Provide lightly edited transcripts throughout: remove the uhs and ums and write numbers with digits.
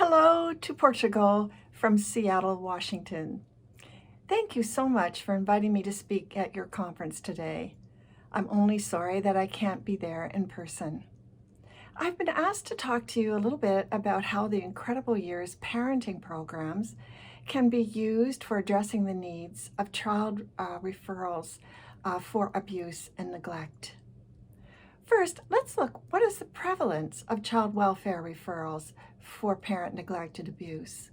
Hello to Portugal from Seattle, Washington. Thank you so much for inviting me to speak at your conference today. I'm only sorry that I can't be there in person. I've been asked to talk to you a little bit about how the Incredible Years parenting programs can be used for addressing the needs of child referrals for abuse and neglect. First, let's look, what is the prevalence of child welfare referrals for parent neglect and abuse?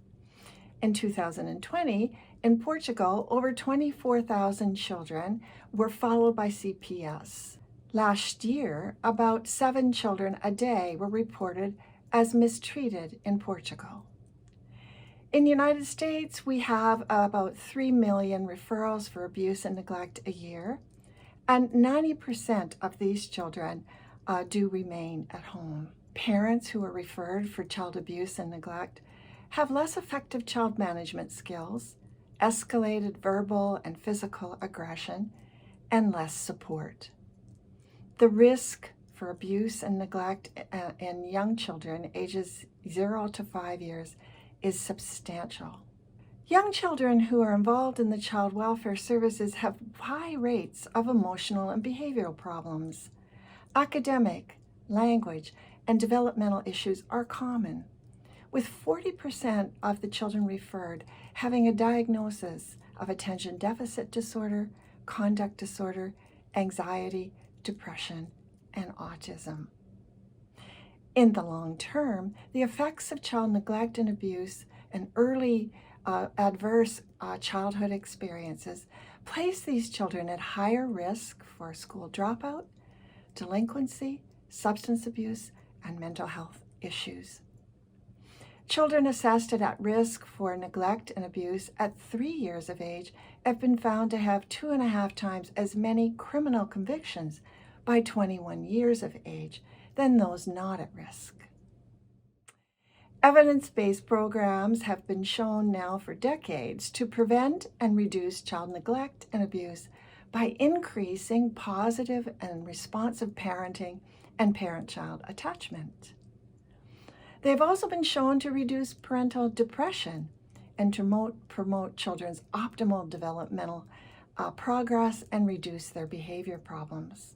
In 2020, in Portugal, over 24,000 children were followed by CPS. Last year, about 7 children a day were reported as mistreated in Portugal. In the United States, we have about 3 million referrals for abuse and neglect a year, and 90% of these children do remain at home. Parents who are referred for child abuse and neglect have less effective child management skills, escalated verbal and physical aggression, and less support. The risk for abuse and neglect in young children ages 0 to 5 years is substantial. Young children who are involved in the child welfare services have high rates of emotional and behavioral problems. Academic, language, and developmental issues are common, with 40% of the children referred having a diagnosis of attention deficit disorder, conduct disorder, anxiety, depression, and autism. In the long term, the effects of child neglect and abuse and early adverse childhood experiences place these children at higher risk for school dropout, delinquency, substance abuse, and mental health issues. Children assessed at risk for neglect and abuse at 3 years of age have been found to have 2.5 times as many criminal convictions by 21 years of age than those not at risk. Evidence-based programs have been shown now for decades to prevent and reduce child neglect and abuse by increasing positive and responsive parenting and parent-child attachment. They've also been shown to reduce parental depression and to promote children's optimal developmental progress and reduce their behavior problems.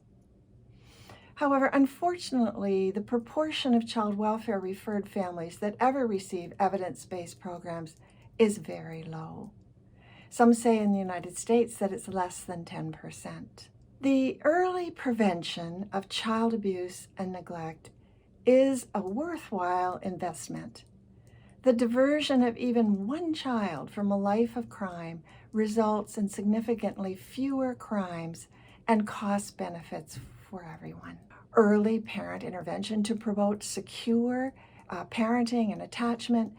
However, unfortunately, the proportion of child welfare referred families that ever receive evidence-based programs is very low. Some say in the United States that it's less than 10%. The early prevention of child abuse and neglect is a worthwhile investment. The diversion of even one child from a life of crime results in significantly fewer crimes and cost benefits for everyone. Early parent intervention to promote secure parenting and attachment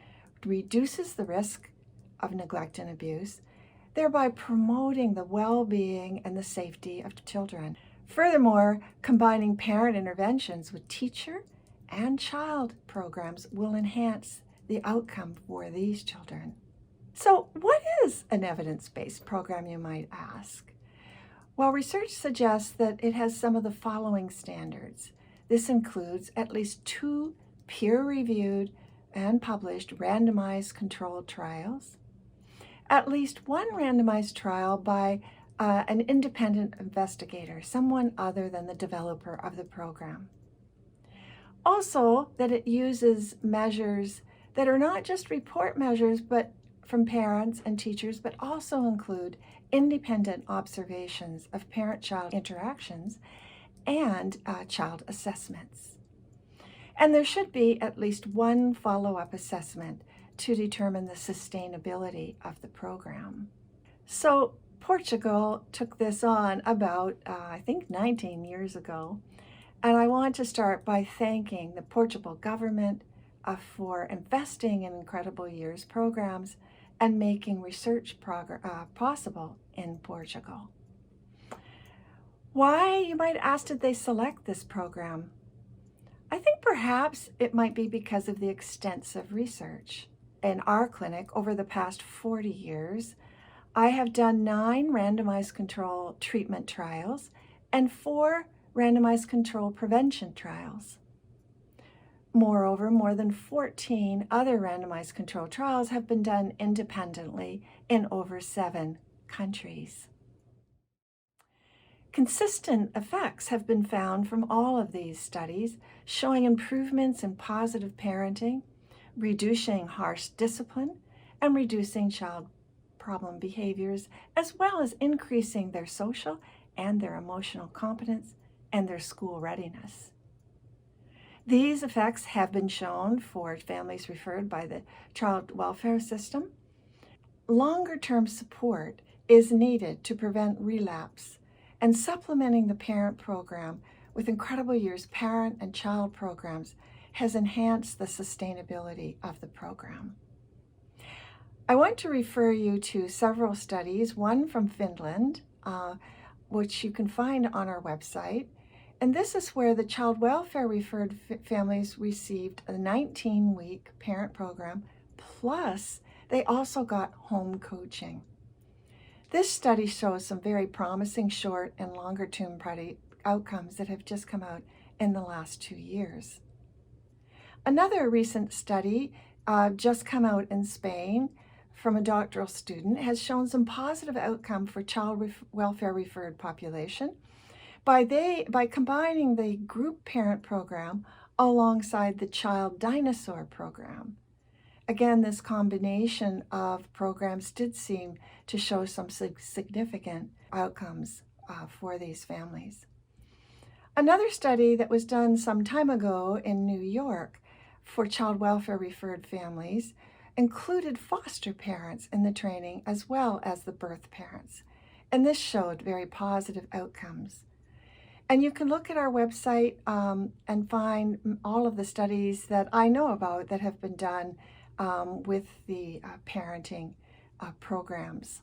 reduces the risk of neglect and abuse, thereby promoting the well-being and the safety of children. Furthermore, combining parent interventions with teacher and child programs will enhance the outcome for these children. So, what is an evidence-based program, you might ask? Well, research suggests that it has some of the following standards. This includes at least 2 peer-reviewed and published randomized controlled trials, at least 1 randomized trial by an independent investigator, someone other than the developer of the program. Also, that it uses measures that are not just report measures but from parents and teachers, but also include independent observations of parent-child interactions and child assessments. And there should be at least 1 follow-up assessment to determine the sustainability of the program. So Portugal took this on about, I think 19 years ago, and I want to start by thanking the Portugal government for investing in Incredible Years programs and making research possible in Portugal. Why, you might ask, did they select this program? I think perhaps it might be because of the extensive research. In our clinic, over the past 40 years, I have done 9 randomized control treatment trials and 4 randomized control prevention trials. Moreover, more than 14 other randomized controlled trials have been done independently in over 7 countries. Consistent effects have been found from all of these studies, showing improvements in positive parenting, reducing harsh discipline, and reducing child problem behaviors, as well as increasing their social and their emotional competence and their school readiness. These effects have been shown for families referred by the child welfare system. Longer-term support is needed to prevent relapse, and supplementing the parent program with Incredible Years parent and child programs has enhanced the sustainability of the program. I want to refer you to several studies, one from Finland, which you can find on our website. And this is where the child welfare referred families received a 19-week parent program, plus they also got home coaching. This study shows some very promising short and longer-term outcomes that have just come out in the last 2 years. Another recent study just come out in Spain from a doctoral student has shown some positive outcome for child welfare referred population by combining the group parent program alongside the child dinosaur program. Again, this combination of programs did seem to show some significant outcomes for these families. Another study that was done some time ago in New York for child welfare referred families included foster parents in the training as well as the birth parents. And this showed very positive outcomes. And you can look at our website and find all of the studies that I know about that have been done with the parenting programs.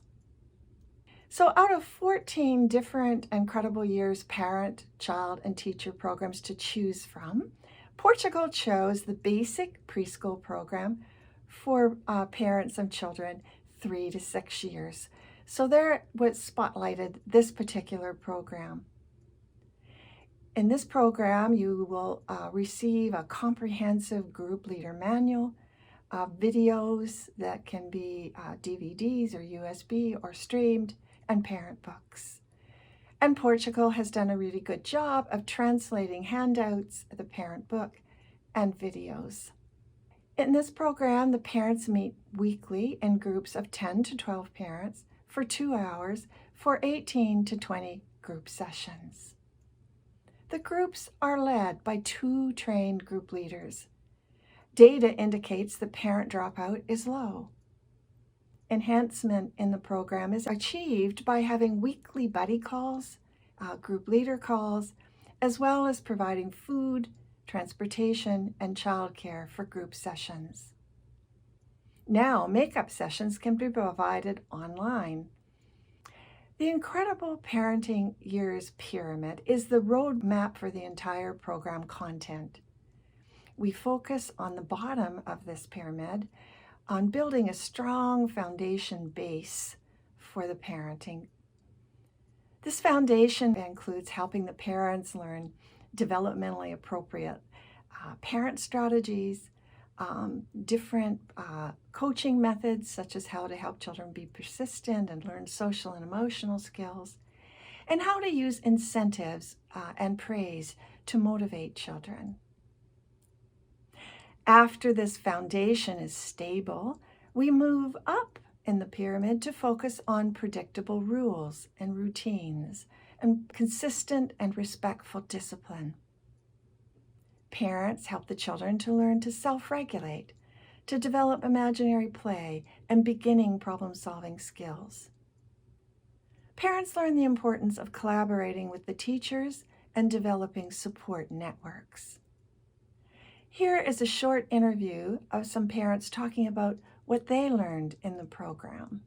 So out of 14 different Incredible Years parent, child, and teacher programs to choose from, Portugal chose the basic preschool program for parents of children 3 to 6 years. So there was spotlighted this particular program. In this program, you will receive a comprehensive group leader manual, videos that can be DVDs or USB or streamed, and parent books. And Portugal has done a really good job of translating handouts, the parent book, and videos. In this program, the parents meet weekly in groups of 10 to 12 parents for 2 hours for 18 to 20 group sessions. The groups are led by 2 trained group leaders. Data indicates that parent dropout is low. Enhancement in the program is achieved by having weekly buddy calls, group leader calls, as well as providing food, transportation, and childcare for group sessions. Now, makeup sessions can be provided online. The Incredible Parenting Years Pyramid is the roadmap for the entire program content. We focus on the bottom of this pyramid on building a strong foundation base for the parenting. This foundation includes helping the parents learn developmentally appropriate parent strategies, different coaching methods such as how to help children be persistent and learn social and emotional skills, and how to use incentives and praise to motivate children. After this foundation is stable, we move up in the pyramid to focus on predictable rules and routines and consistent and respectful discipline. Parents help the children to learn to self-regulate, to develop imaginary play and beginning problem-solving skills. Parents learn the importance of collaborating with the teachers and developing support networks. Here is a short interview of some parents talking about what they learned in the program.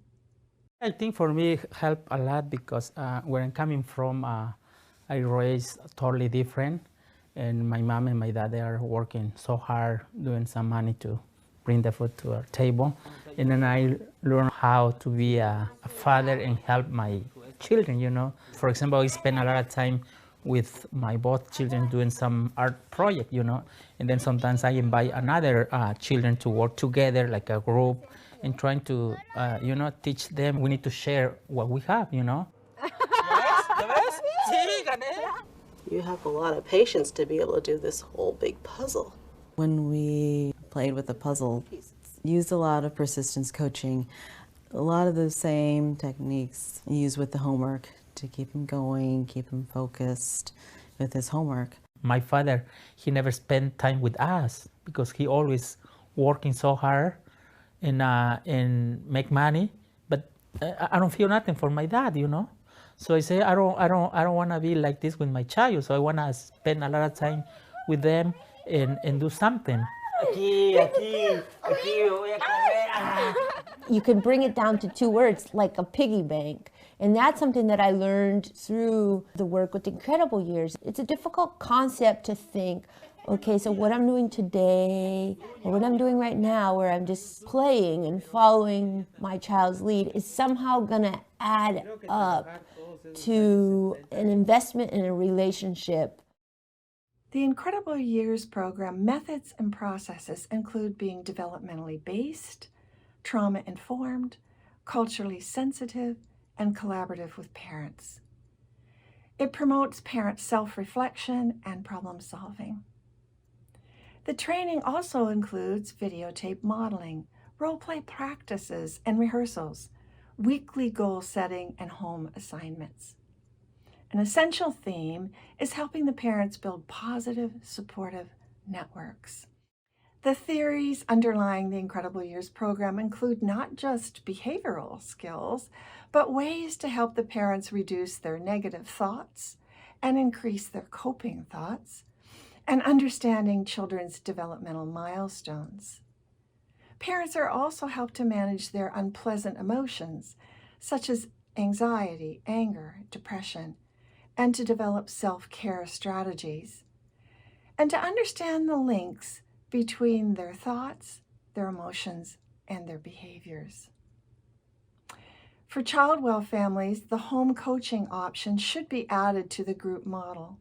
I think for me it helped a lot because where I'm coming from, I raised totally different, and my mom and my dad, they are working so hard, doing some money to bring the food to our table. And then I learned how to be a father and help my children, you know. For example, I spend a lot of time with my both children doing some art project, and then sometimes I invite another children to work together like a group and trying to, teach them we need to share what we have, You have a lot of patience to be able to do this whole big puzzle. When we played with the puzzle, used a lot of persistence coaching, a lot of the same techniques used with the homework to keep him going, keep him focused with his homework. My father, he never spent time with us because he always working so hard and make money. But I don't feel nothing for my dad, So I say I don't want to be like this with my child. So I want to spend a lot of time with them and do something. You can bring it down to 2 words, like a piggy bank. And that's something that I learned through the work with Incredible Years. It's a difficult concept to think, okay, so what I'm doing today, or what I'm doing right now, where I'm just playing and following my child's lead, is somehow gonna add up to an investment in a relationship. The Incredible Years program methods and processes include being developmentally based, trauma-informed, culturally sensitive, and collaborative with parents. It promotes parent self-reflection and problem-solving. The training also includes videotape modeling, role-play practices and rehearsals, weekly goal setting, and home assignments. An essential theme is helping the parents build positive, supportive networks. The theories underlying the Incredible Years program include not just behavioral skills, but ways to help the parents reduce their negative thoughts and increase their coping thoughts, and understanding children's developmental milestones. Parents are also helped to manage their unpleasant emotions, such as anxiety, anger, depression, and to develop self-care strategies, and to understand the links between their thoughts, their emotions, and their behaviors. For Child-Well families, the home coaching option should be added to the group model.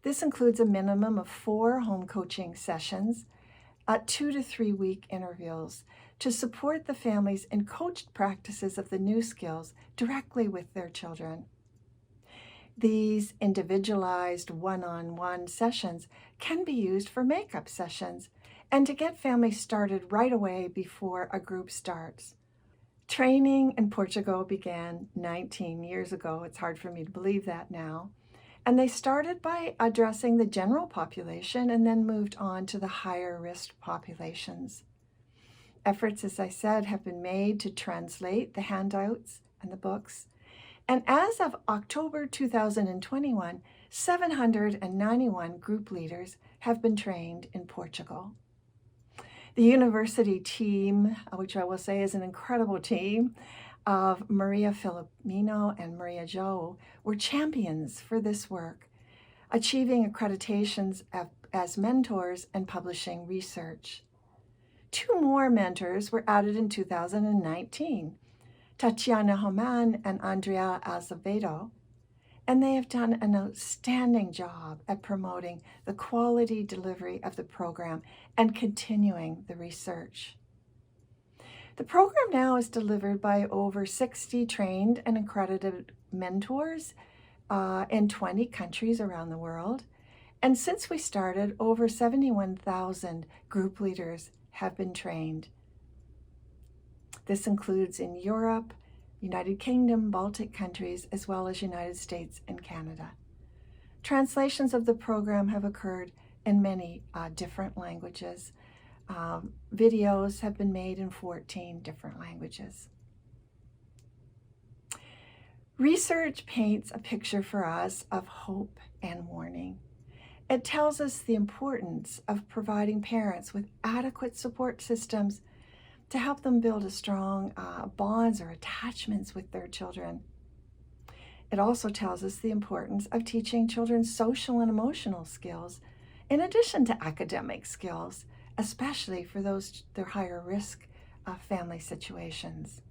This includes a minimum of 4 home coaching sessions at 2 to 3 week intervals to support the families in coached practices of the new skills directly with their children. These individualized one-on-one sessions can be used for makeup sessions and to get families started right away before a group starts. Training in Portugal began 19 years ago. It's hard for me to believe that now. And they started by addressing the general population and then moved on to the higher risk populations. Efforts, as I said, have been made to translate the handouts and the books. And as of October 2021, 791 group leaders have been trained in Portugal. The university team, which I will say is an incredible team, of Maria Filipino and Maria Jo, were champions for this work, achieving accreditations as mentors and publishing research. 2 more mentors were added in 2019, Tatiana Homan and Andrea Azevedo, and they have done an outstanding job at promoting the quality delivery of the program and continuing the research. The program now is delivered by over 60 trained and accredited mentors in 20 countries around the world. And since we started, over 71,000 group leaders have been trained. This includes in Europe, United Kingdom, Baltic countries, as well as United States and Canada. Translations of the program have occurred in many different languages. Videos have been made in 14 different languages. Research paints a picture for us of hope and warning. It tells us the importance of providing parents with adequate support systems to help them build a strong bonds or attachments with their children. It also tells us the importance of teaching children social and emotional skills, in addition to academic skills, especially for their higher risk family situations.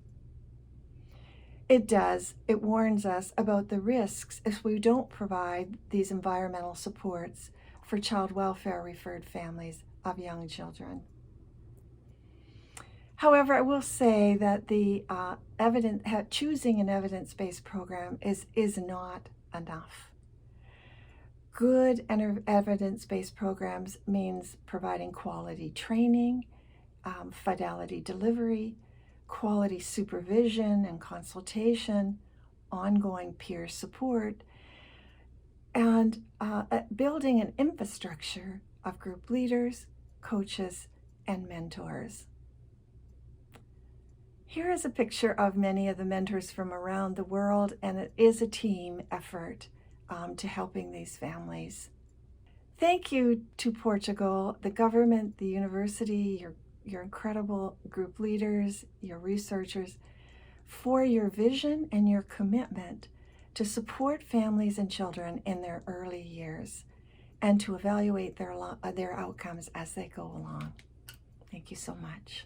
It does. It warns us about the risks if we don't provide these environmental supports for child welfare referred families of young children. However, I will say that the choosing an evidence-based program is not enough. Good evidence-based programs means providing quality training, fidelity delivery, quality supervision and consultation, ongoing peer support, and building an infrastructure of group leaders, coaches, and mentors. Here is a picture of many of the mentors from around the world, and it is a team effort to helping these families. Thank you to Portugal, the government, the university, your incredible group leaders, your researchers, for your vision and your commitment to support families and children in their early years and to evaluate their outcomes as they go along. Thank you so much.